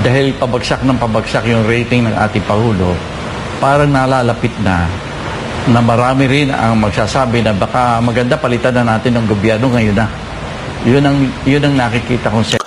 dahil pabagsak ng pabagsak yung rating ng ating Pangulo, parang nalalapit na marami rin ang magsasabi na baka maganda palitan na natin ng gobyerno ngayon na. Yun ang nakikita kong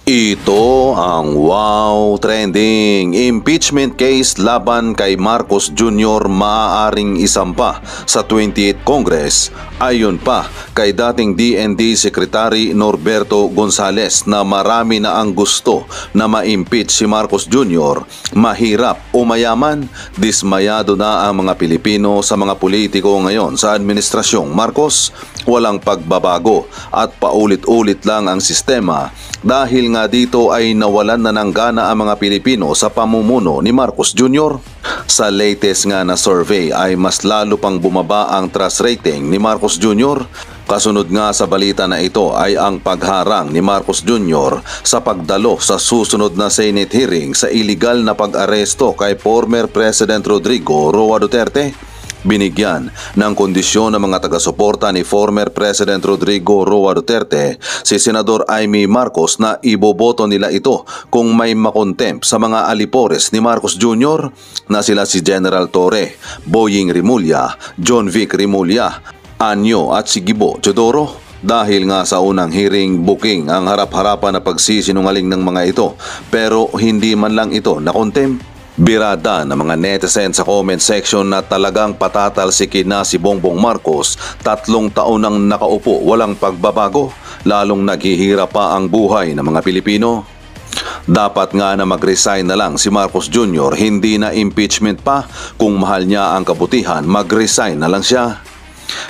Ito ang wow trending. Impeachment case laban kay Marcos Jr. maaaring isampa sa 28th Congress. Ayon pa kay dating DND Secretary Norberto Gonzales na marami na ang gusto na ma-impeach si Marcos Jr. Mahirap o mayaman, dismayado na ang mga Pilipino sa mga politiko ngayon sa administrasyong Marcos. Walang pagbabago at paulit-ulit lang ang sistema. Dahil nga dito ay nawalan na ng gana ang mga Pilipino sa pamumuno ni Marcos Jr. Sa latest nga na survey ay mas lalo pang bumaba ang trust rating ni Marcos Jr. Kasunod nga sa balita na ito ay ang pagharang ni Marcos Jr. sa pagdalo sa susunod na Senate hearing sa iligal na pag-aresto kay former President Rodrigo Roa Duterte. Binigyan ng kondisyon ng mga taga-suporta ni former President Rodrigo Roa Duterte si Senador Amy Marcos na iboboto nila ito kung may makontempt sa mga alipores ni Marcos Jr. na sila si General Torre, Boying Rimulya, John Vic Rimulya, Anyo at si Gibo Teodoro. Dahil nga sa unang hearing booking ang harap-harapan na pagsisinungaling ng mga ito pero hindi man lang ito nakontempt. Birada ng mga netizen sa comment section na talagang patatalsikin na si Bongbong Marcos, 3 taon nang nakaupo walang pagbabago, lalong naghihirap pa ang buhay ng mga Pilipino. Dapat nga na mag-resign na lang si Marcos Jr., hindi na impeachment pa, kung mahal niya ang kabutihan mag-resign na lang siya.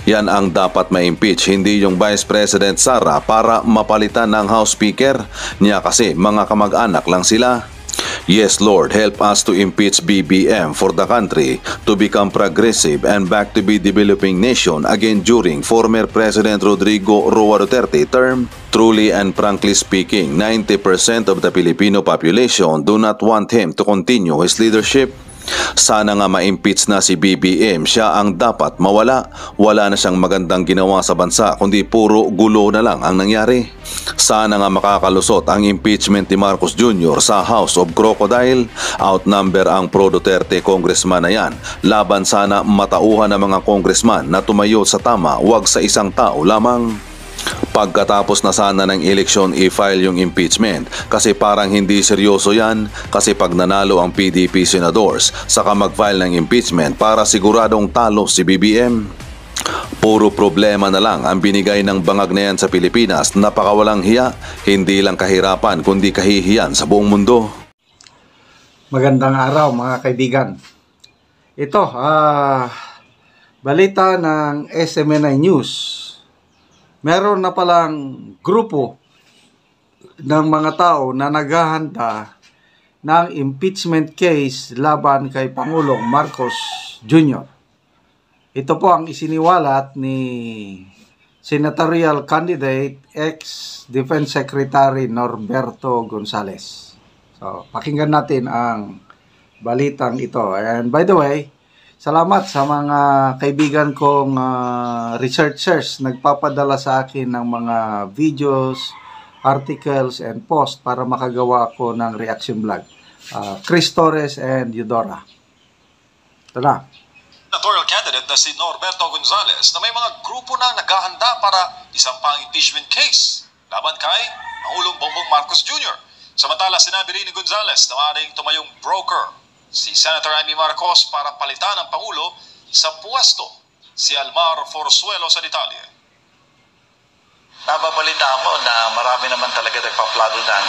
Yan ang dapat ma-impeach, hindi yung Vice President Sara para mapalitan ng House Speaker niya kasi mga kamag-anak lang sila. Yes, Lord, help us to impeach BBM for the country to become progressive and back to be developing nation again during former President Rodrigo Roa Duterte term. Truly and frankly speaking, 90% of the Filipino population do not want him to continue his leadership. Sana nga ma-impeach na si BBM, siya ang dapat mawala. Wala na siyang magandang ginawa sa bansa kundi puro gulo na lang ang nangyari. Sana nga makakalusot ang impeachment ni Marcos Jr. sa House of Crocodile. Outnumber ang pro-Duterte congressman na yan. Laban sana matauhan ng mga congressman na tumayo sa tama, wag sa isang tao lamang. Pagkatapos na sana ng eleksyon i-file yung impeachment kasi parang hindi seryoso yan kasi pag nanalo ang PDP senadors saka mag-file ng impeachment para siguradong talo si BBM. Puro problema na lang ang binigay ng bangag na yan sa Pilipinas, napakawalang hiya, hindi lang kahirapan kundi kahihiyan sa buong mundo. Magandang araw mga kaibigan. Ito, balita ng SMNI News. Meron na palang grupo ng mga tao na naghahanda ng impeachment case laban kay Pangulong Marcos Jr. Ito po ang isiniwalat ni Senatorial Candidate ex-Defense Secretary Norberto Gonzales. So, pakinggan natin ang balitang ito. And by the way, salamat sa mga kaibigan kong researchers nagpapadala sa akin ng mga videos, articles, and post para makagawa ako ng reaction vlog. Chris Torres and Eudora. Ito na. Senatorial candidate na si Norberto Gonzales na may mga grupo na naghahanda para isang pang impeachment case laban kay Pangulong Bongbong Marcos Jr. Samantala, sinabi rin ni Gonzales na maaaring tumayong broker si Senator Amy Marcos para palitan ng Pangulo sa puwesto, si Almar Forzuelo sa detalye. Nababalita ako na marami naman talaga nagpaplano ng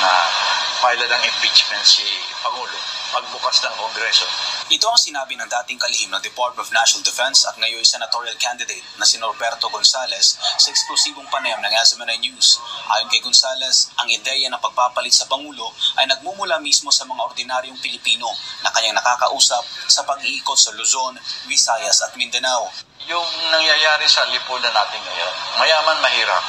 file ng impeachment si Pangulo pagbukas ng Kongreso. Ito ang sinabi ng dating kalihim ng Department of National Defense at ngayon senatorial candidate na si Norberto Gonzales sa eksklusibong panayam ng SMNI News. Ayon kay Gonzales, ang ideya ng pagpapalit sa Pangulo ay nagmumula mismo sa mga ordinaryong Pilipino na kanyang nakakausap sa pag-iikot sa Luzon, Visayas at Mindanao. Yung nangyayari sa lipunan natin ngayon, mayaman, mahirap,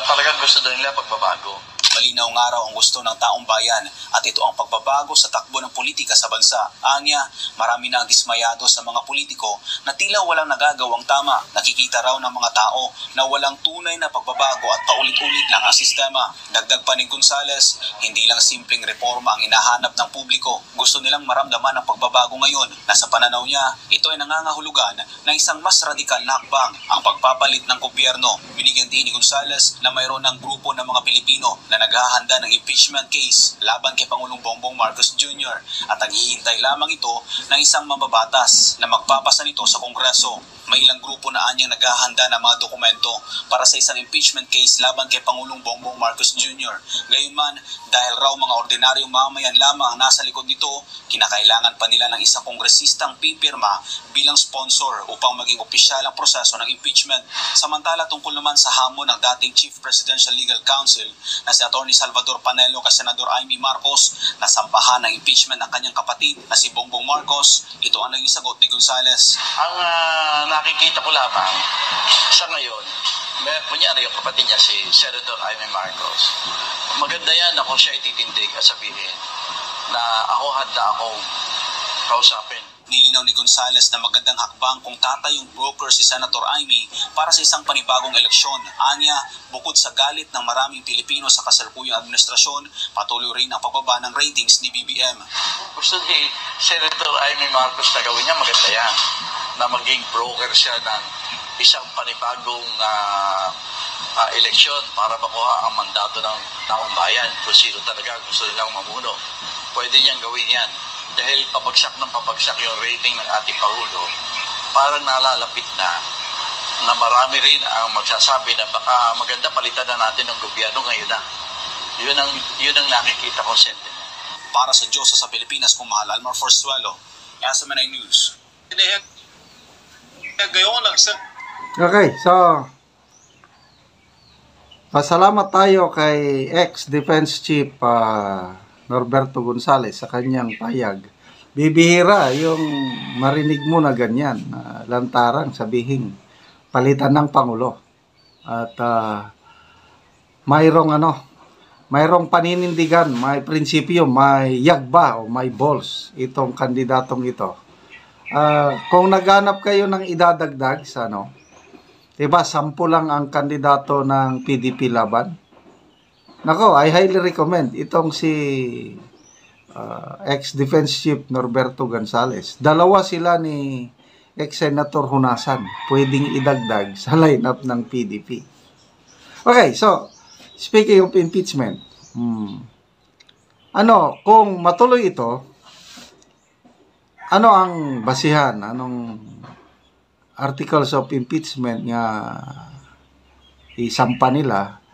talagang gusto na nila pagbabago. Malinaw nga raw ang gusto ng taong bayan at ito ang pagbabago sa takbo ng politika sa bansa. Anya, marami na ang dismayado sa mga politiko na tila walang nagagawang tama. Nakikita raw ng mga tao na walang tunay na pagbabago at paulit-ulit lang ang sistema. Dagdag pa ni Gonzales, hindi lang simpleng reforma ang hinahanap ng publiko. Gusto nilang maramdaman ang pagbabago ngayon na sa pananaw niya, ito ay nangangahulugan ng isang mas radikal na hakbang, ang pagpapalit ng gobyerno. Binigyan din ni Gonzales na mayroon ng grupo ng mga Pilipino na naghahanda ng impeachment case laban kay Pangulong Bongbong Marcos Jr. at naghihintay lamang ito ng isang mababatas na magpapasa nito sa Kongreso. May ilang grupo na anyang naghahanda ng mga dokumento para sa isang impeachment case laban kay Pangulong Bongbong Marcos Jr. Gayunman, dahil raw mga ordinaryong mamayan lamang ang nasa likod nito, kinakailangan pa nila ng isang kongresistang pipirma bilang sponsor upang maging opisyal ang proseso ng impeachment. Samantala, tungkol naman sa hamon ng dating Chief Presidential Legal Counsel na si Atty. Salvador Panelo kay Senador Amy Marcos na sampahan ng impeachment ng kanyang kapatid na si Bongbong Marcos, ito ang naging sagot ni Gonzales. Ang nakikita ko lamang sa ngayon, kunyari yung kapatid niya si Senator Amy Marcos, maganda yan na kung siya ititindig at sabihin na ako handa akong kausapin. Nilinaw ni Gonzales na magandang hakbang kung tatayong broker si Senator Amy para sa isang panibagong eleksyon. Anya, bukod sa galit ng maraming Pilipino sa kasalukuyang administrasyon, patuloy rin ang pagbaba ng ratings ni BBM. Gusto ni Senator Amy Marcos na gawin niya, maganda yan, na maging broker siya ng isang panibagong eleksyon para makuha ang mandato ng taong bayan kung sino talaga gusto nilang mamuno. Pwede niyang gawin yan. Dahil papagsak yung rating ng ating Pangulo, parang nalalapit na marami rin ang magsasabi na baka maganda palitan na natin ng gobyerno ngayon na. Yun ang nakikita kong sentiment. Para sa Diyos sa Pilipinas, kung mahal, Almar Forzuelo, SMNI News. Okay, so pasalamat tayo kay ex-Defense Chief Norberto Gonzales sa kanyang payag. Bibihira yung marinig mo na ganyan, lantarang sabihin palitan ng Pangulo. At mayroong paninindigan, may prinsipyo, may yagba o may balls itong kandidatong ito. Kung naghanap kayo ng idadagdag sa diba, 10 lang ang kandidato ng PDP laban. Nako, I highly recommend itong si ex-Defense Chief Norberto Gonzales. Dalawa sila ni ex-Senator Hunasan. Pwedeng idagdag sa lineup ng PDP. Okay, so, speaking of impeachment, kung matuloy ito, ano ang basihan? Anong articles of impeachment nga isampa nila?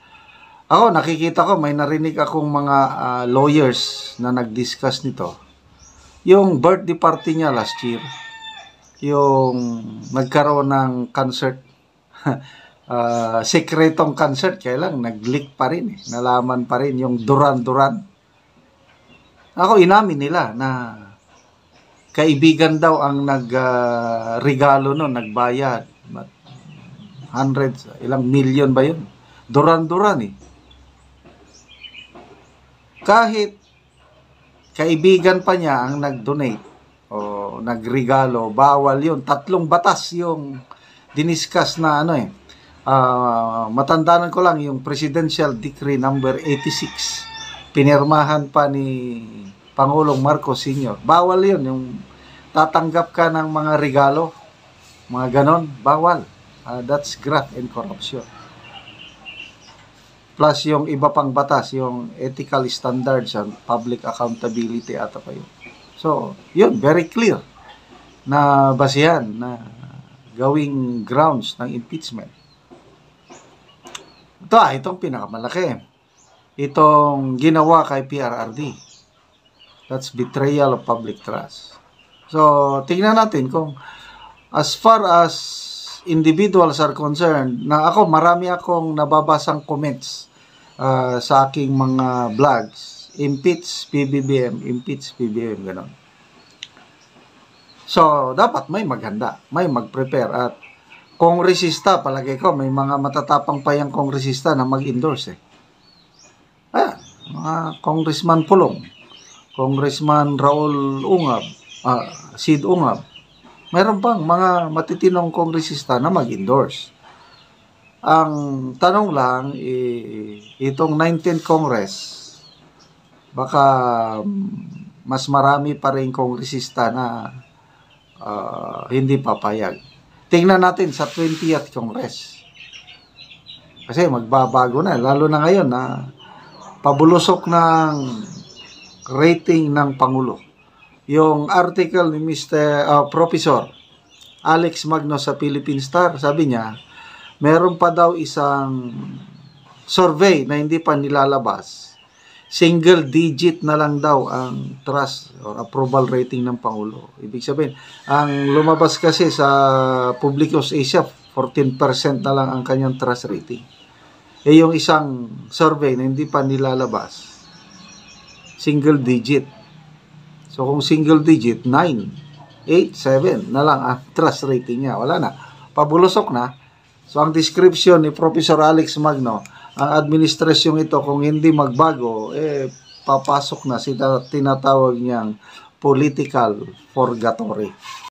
Ako, nakikita ko, may narinig akong mga lawyers na nag-discuss nito. Yung birthday party niya last year, yung nagkaroon ng concert, sekretong concert, kaya lang, nag-leak pa rin, nalaman pa rin yung Duran-Duran. Ako, inamin nila na kaibigan daw ang nag-regalo nun, nagbayad. Hundreds, ilang million ba yun? Duran-Duran Kahit kaibigan pa niya ang nag-donate o nagregalo, bawal yun. 3 batas yung diniscuss na matandaan ko lang yung Presidential Decree number 86. Pinirmahan pa ni Pangulong Marcos Sr. Bawal yun, yung tatanggap ka ng mga regalo, mga ganon, bawal. That's graft and corruption. Plus yung iba pang batas, yung ethical standards and public accountability ata pa yun. So, yun, very clear na basihan na gawing grounds ng impeachment. Itong pinakamalaki. Itong ginawa kay PRRD. That's betrayal of public trust. So, tingnan natin kung as far as individuals are concerned, na ako, marami akong nababasang comments sa aking mga vlogs. Impeach PBBM, impeach PBBM, gano'n. So, dapat may maghanda, may mag-prepare. At kongresista, palagay ko, may mga matatapang pa yung kongresista na mag-endorse. Ayan. mga Congressman Pulong, Congressman Raul Ungab, Sid Ungab. Meron pang mga matitinong kongresista na mag-endorse. Ang tanong lang, itong 19th Congress, baka mas marami pa rin kongresista na hindi papayag. Tingnan natin sa 20th Congress. Kasi magbabago na, lalo na ngayon na pabulusok ng rating ng Pangulo. Yung article ni Professor Alex Magno sa Philippine Star, sabi niya, meron pa daw isang survey na hindi pa nilalabas. Single digit na lang daw ang trust or approval rating ng Pangulo. Ibig sabihin, ang lumabas kasi sa Publicos Asia, 14% na lang ang kanyang trust rating. Yung isang survey na hindi pa nilalabas, single digit. So kung single digit, 9, 8, 7 na lang ang trust rating niya. Wala na. Pabulusok na. So ang description ni Professor Alex Magno, ang administrasyong ito kung hindi magbago, papasok na sila tinatawag niyang political purgatory.